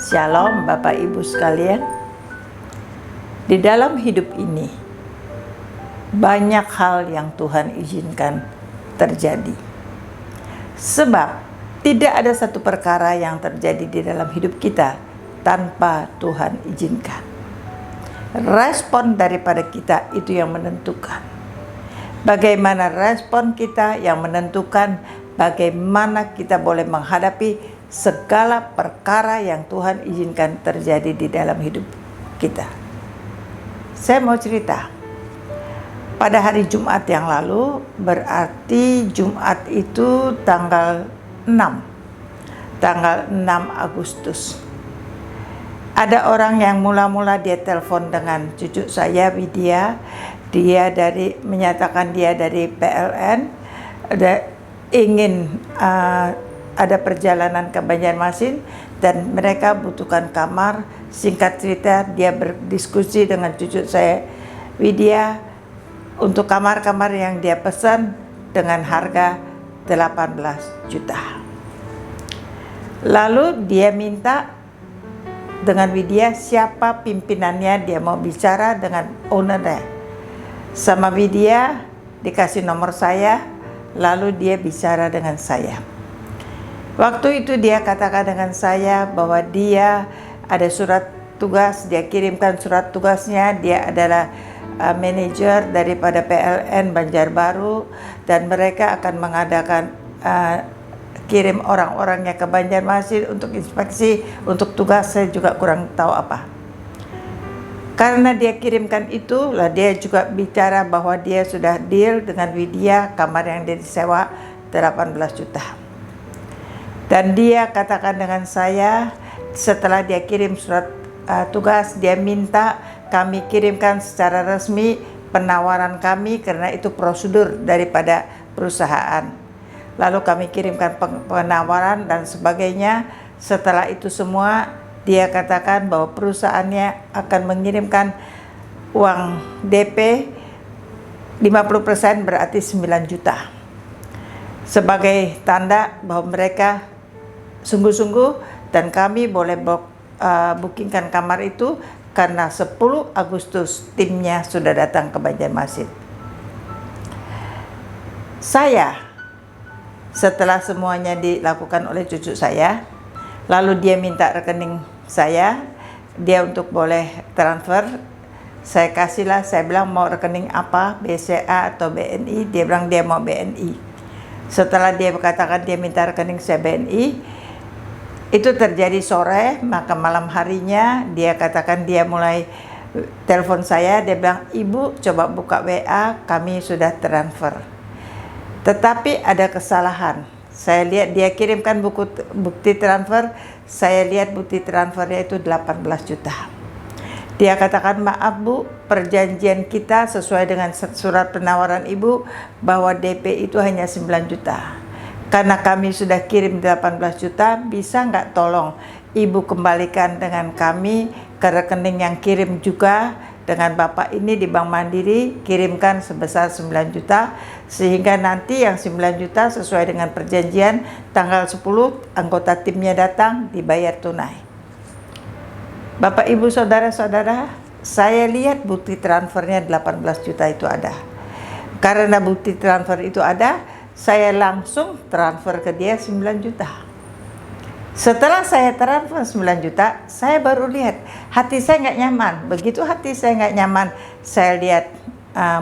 Shalom Bapak Ibu sekalian. Di dalam hidup ini banyak hal yang Tuhan izinkan terjadi. Sebab tidak ada satu perkara yang terjadi di dalam hidup kita tanpa Tuhan izinkan. Respon daripada kita itu yang menentukan. Bagaimana respon kita yang menentukan bagaimana kita boleh menghadapi segala perkara yang Tuhan izinkan terjadi di dalam hidup kita. Saya mau cerita. Pada hari Jumat yang lalu, berarti Jumat itu tanggal 6 Agustus. Ada orang yang mula-mula dia telepon dengan cucu saya, Widya. Dia menyatakan dia dari PLN, ingin ada perjalanan ke Banjarmasin dan mereka butuhkan kamar. Singkat cerita, dia berdiskusi dengan cucu saya, Widya, untuk kamar-kamar yang dia pesan dengan harga 18 juta. Lalu dia minta dengan Widya siapa pimpinannya, dia mau bicara dengan ownernya. Sama Widya dikasih nomor saya, lalu dia bicara dengan saya. Waktu itu dia katakan dengan saya bahwa dia ada surat tugas, dia kirimkan surat tugasnya, dia adalah manajer daripada PLN Banjarbaru dan mereka akan mengadakan kirim orang-orangnya ke Banjarmasin untuk inspeksi, untuk tugas. Saya juga kurang tahu apa. Karena dia kirimkan itu, lah dia juga bicara bahwa dia sudah deal dengan Widya, kamar yang dia disewa 18 juta. Dan dia katakan dengan saya, setelah dia kirim surat tugas, dia minta kami kirimkan secara resmi penawaran kami karena itu prosedur daripada perusahaan. Lalu kami kirimkan penawaran dan sebagainya. Setelah itu semua, dia katakan bahwa perusahaannya akan mengirimkan uang DP 50%, berarti 9 juta. Sebagai tanda bahwa mereka sungguh-sungguh dan kami boleh bookingkan kamar itu karena 10 Agustus timnya sudah datang ke Banjarmasin. Saya, setelah semuanya dilakukan oleh cucu saya, lalu dia minta rekening saya, dia untuk boleh transfer. Saya kasihlah, saya bilang mau rekening apa, BCA atau BNI, dia bilang dia mau BNI. Setelah dia berkatakan dia minta rekening saya BNI, itu terjadi sore, maka malam harinya dia katakan dia mulai telepon saya, dia bilang, Ibu coba buka WA, kami sudah transfer. Tetapi ada kesalahan. Saya lihat dia kirimkan bukti transfer, saya lihat bukti transfernya itu 18 juta. Dia katakan, maaf Bu, perjanjian kita sesuai dengan surat penawaran Ibu bahwa DP itu hanya 9 juta. Karena kami sudah kirim 18 juta, bisa nggak tolong Ibu kembalikan dengan kami ke rekening yang kirim juga dengan Bapak ini di Bank Mandiri, kirimkan sebesar 9 juta, sehingga nanti yang 9 juta sesuai dengan perjanjian tanggal 10 anggota timnya datang dibayar tunai. Bapak Ibu Saudara-saudara, saya lihat bukti transfernya 18 juta itu ada. Karena bukti transfer itu ada, saya langsung transfer ke dia 9 juta. Setelah saya transfer 9 juta, saya baru lihat hati saya nggak nyaman. Begitu hati saya nggak nyaman, saya lihat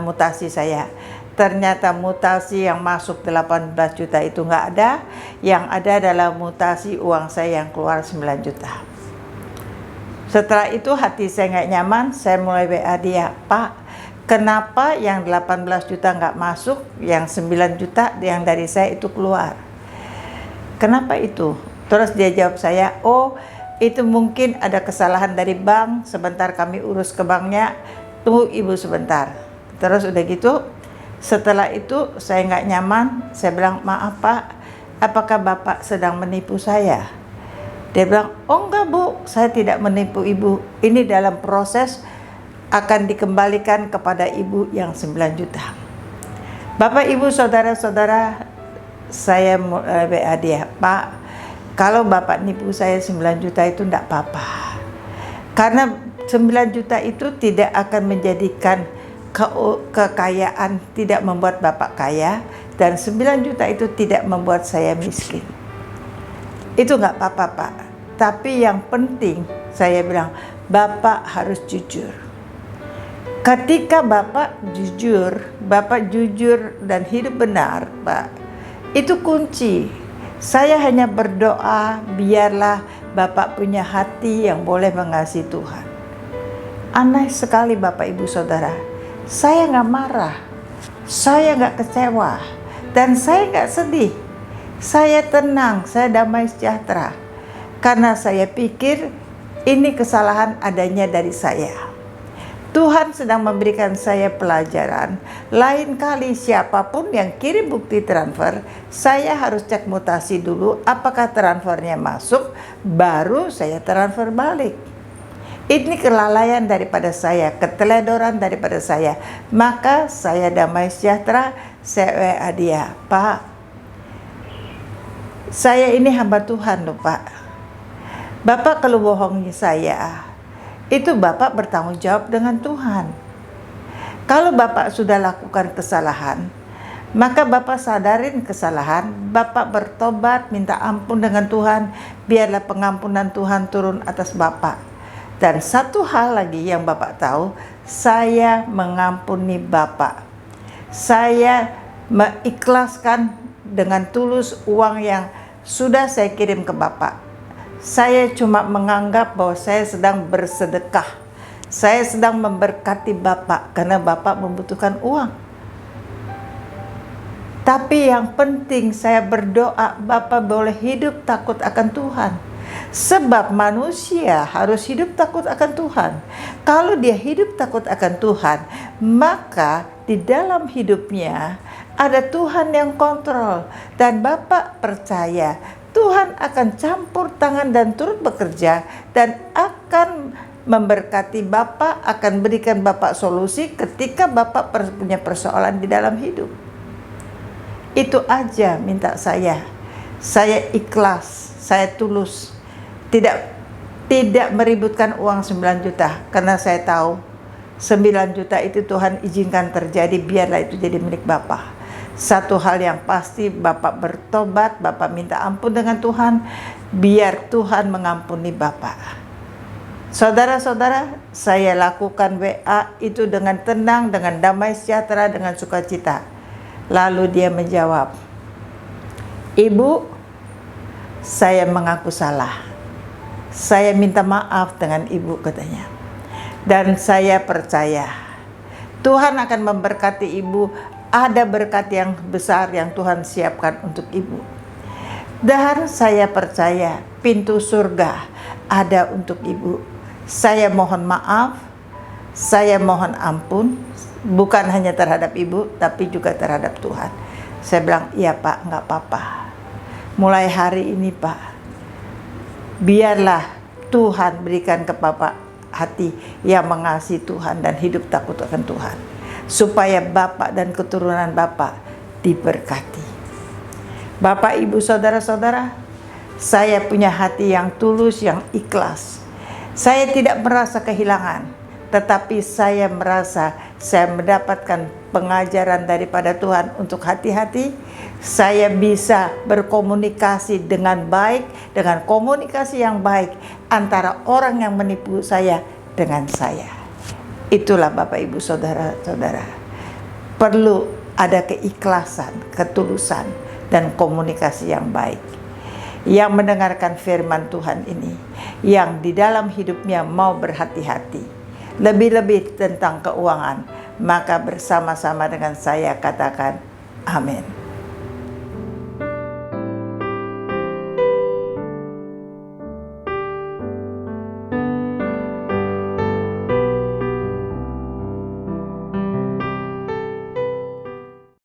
mutasi saya. Ternyata mutasi yang masuk 18 juta itu nggak ada. Yang ada adalah mutasi uang saya yang keluar 9 juta. Setelah itu hati saya nggak nyaman, saya mulai WA dia, Pak, kenapa yang 18 juta nggak masuk, yang 9 juta yang dari saya itu keluar? Kenapa itu? Terus dia jawab saya, oh itu mungkin ada kesalahan dari bank, sebentar kami urus ke banknya, tunggu Ibu sebentar. Terus udah gitu, setelah itu saya nggak nyaman, saya bilang, maaf Pak, apakah Bapak sedang menipu saya? Dia bilang, oh enggak Bu, saya tidak menipu Ibu, ini dalam proses akan dikembalikan kepada Ibu yang 9 juta. Bapak Ibu Saudara-saudara, saya WA dia, Pak, Kalau Bapak nipu saya 9 juta itu enggak apa-apa. Karena 9 juta itu tidak akan menjadikan kekayaan, tidak membuat Bapak kaya, dan 9 juta itu tidak membuat saya miskin. Itu enggak apa-apa, Pak. Tapi yang penting saya bilang, Bapak harus jujur. Ketika Bapak jujur dan hidup benar, Pak, itu kunci. Saya hanya berdoa, biarlah Bapak punya hati yang boleh mengasihi Tuhan. Aneh sekali Bapak Ibu Saudara, saya nggak marah, saya nggak kecewa, dan saya nggak sedih. Saya tenang, saya damai sejahtera. Karena saya pikir ini kesalahan adanya dari saya. Tuhan sedang memberikan saya pelajaran. Lain kali siapapun yang kirim bukti transfer, saya harus cek mutasi dulu apakah transfernya masuk, baru saya transfer balik. Ini kelalaian daripada saya, keteledoran daripada saya. Maka saya damai sejahtera, saya WA dia, Pak, saya ini hamba Tuhan loh Pak. Bapak kalau bohongi saya, itu Bapak bertanggung jawab dengan Tuhan. Kalau Bapak sudah lakukan kesalahan, maka Bapak sadarin kesalahan, Bapak bertobat, minta ampun dengan Tuhan, biarlah pengampunan Tuhan turun atas Bapak. Dan satu hal lagi yang Bapak tahu, saya mengampuni Bapak. Saya mengikhlaskan dengan tulus uang yang sudah saya kirim ke Bapak. Saya cuma menganggap bahwa saya sedang bersedekah. Saya sedang memberkati Bapak karena Bapak membutuhkan uang. Tapi yang penting saya berdoa Bapak boleh hidup takut akan Tuhan. Sebab manusia harus hidup takut akan Tuhan. Kalau dia hidup takut akan Tuhan, maka di dalam hidupnya ada Tuhan yang kontrol. Dan Bapak percaya Tuhan akan campur tangan dan turut bekerja dan akan memberkati Bapak, akan berikan Bapak solusi ketika Bapak punya persoalan di dalam hidup. Itu aja minta saya. Saya ikhlas, saya tulus. Tidak meributkan uang 9 juta karena saya tahu 9 juta itu Tuhan izinkan terjadi, biarlah itu jadi milik Bapak. Satu hal yang pasti, Bapak bertobat, Bapak minta ampun dengan Tuhan, biar Tuhan mengampuni Bapak. Saudara-saudara, saya lakukan WA itu dengan tenang, dengan damai sejahtera, dengan sukacita. Lalu dia menjawab, Ibu, saya mengaku salah. Saya minta maaf dengan Ibu, katanya. Dan saya percaya Tuhan akan memberkati Ibu. Ada berkat yang besar yang Tuhan siapkan untuk Ibu. Dan saya percaya pintu surga ada untuk Ibu. Saya mohon maaf, saya mohon ampun, bukan hanya terhadap Ibu, tapi juga terhadap Tuhan. Saya bilang, iya Pak, nggak apa-apa. Mulai hari ini Pak, biarlah Tuhan berikan ke Bapak hati yang mengasihi Tuhan dan hidup takut akan Tuhan. Supaya Bapak dan keturunan Bapak diberkati. Bapak, Ibu, Saudara-saudara, saya punya hati yang tulus, yang ikhlas. Saya tidak merasa kehilangan, tetapi saya merasa saya mendapatkan pengajaran daripada Tuhan untuk hati-hati. Saya bisa berkomunikasi dengan baik, dengan komunikasi yang baik antara orang yang menipu saya dengan saya. Itulah Bapak Ibu Saudara-saudara, perlu ada keikhlasan, ketulusan, dan komunikasi yang baik. Yang mendengarkan firman Tuhan ini, yang di dalam hidupnya mau berhati-hati, lebih-lebih tentang keuangan, maka bersama-sama dengan saya katakan amin.